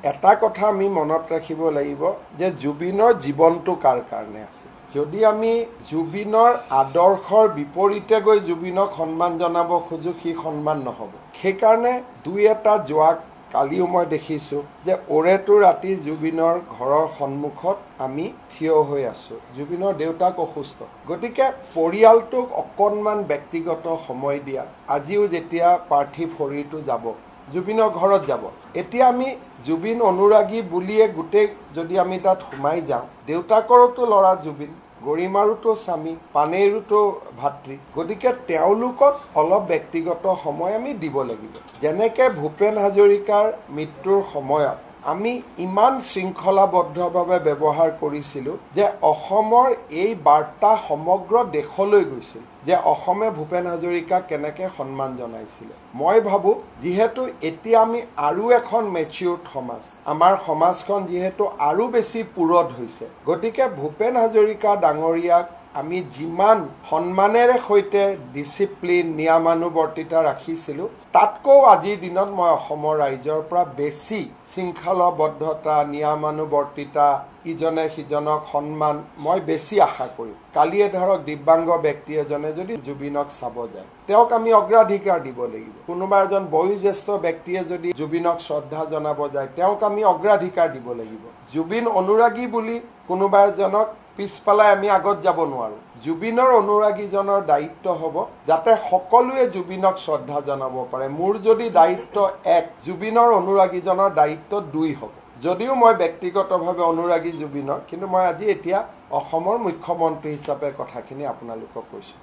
এটা কথা আমি মনত ৰাখিব লাগিব যে জুবিনৰ জীৱনটো কাৰ কাৰণে আছে। যদি আমি জুবিনৰ আদৰ্শৰ বিপৰীতে গৈ জুবিনক সন্মান জনাব খোজো, সি সন্মান নহ'ব। সেইকাৰণে দুই এটা যোৱাক কালিও মই দেখিছোঁ যে ওৰেটো ৰাতি জুবিনৰ ঘৰৰ সন্মুখত আমি থিয় হৈ আছোঁ। জুবিনৰ দেউতাক অসুস্থ, গতিকে পৰিয়ালটোক অকণমান ব্যক্তিগত সময় দিয়া। আজিও যেতিয়া পাৰ্থিৱ শৰীৰটো যাব, জুবিনৰ ঘৰত যাব, এতিয়া আমি জুবিন অনুৰাগী বুলিয়ে গোটেই যদি আমি তাত সোমাই যাওঁ, দেউতাকৰোতো ল'ৰা জুবিন, গৰিমাৰোতো স্বামী, পানেইৰোতো ভাতৃ, গতিকে তেওঁলোকক অলপ ব্যক্তিগত সময় আমি দিব লাগিব। যেনেকৈ ভূপেন হাজৰিকাৰ মৃত্যুৰ সময়ত আমি ইমান শৃংখলাবদ্ধভাৱে ব্যৱহাৰ কৰিছিলোঁ যে অসমৰ এই বাৰ্তা সমগ্ৰ দেশলৈ গৈছিল যে অসমে ভূপেন হাজৰিকাক কেনেকৈ সন্মান জনাইছিলে। মই ভাবোঁ যিহেতু এতিয়া আমি আৰু এখন মেচিউৰ্ড সমাজ, আমাৰ সমাজখন যিহেতু আৰু বেছি পুৰঠ হৈছে, গতিকে ভূপেন হাজৰিকা ডাঙৰীয়াক আমি যিমান সন্মানেৰে সৈতে ডিচিপ্লিন নিয়মানুৱৰ্তিতা ৰাখিছিলোঁ, তাতকৈ আজিৰ দিনত মই অসমৰ ৰাইজৰ পৰা বেছি শৃংখলাবদ্ধতা, নিয়মানুৱৰ্তিতা, ইজনে সিজনক সন্মান মই বেছি আশা কৰিম। কালিয়ে ধৰক দিব্যাংগ ব্যক্তি এজনে যদি জুবিনক চাব যায়, তেওঁক আমি অগ্ৰাধিকাৰ দিব লাগিব। কোনোবা এজন বয়োজ্যেষ্ঠ ব্যক্তিয়ে যদি জুবিনক শ্ৰদ্ধা জনাব যায়, তেওঁক আমি অগ্ৰাধিকাৰ দিব লাগিব। জুবিন অনুৰাগী বুলি কোনোবা এজনক পিছফালে আমি আগত যাব নোৱাৰোঁ। জুবিনৰ অনুৰাগীজনৰ দায়িত্ব হ'ব যাতে সকলোৱে জুবিনক শ্ৰদ্ধা জনাব পাৰে। মোৰ যদি দায়িত্ব 1, জুবিনৰ অনুৰাগীজনৰ দায়িত্ব 2 হ'ব। যদিও মই ব্যক্তিগতভাৱে অনুৰাগী জুবিনৰ, কিন্তু মই আজি এতিয়া অসমৰ মুখ্যমন্ত্ৰী হিচাপে কথাখিনি আপোনালোকক কৈছোঁ।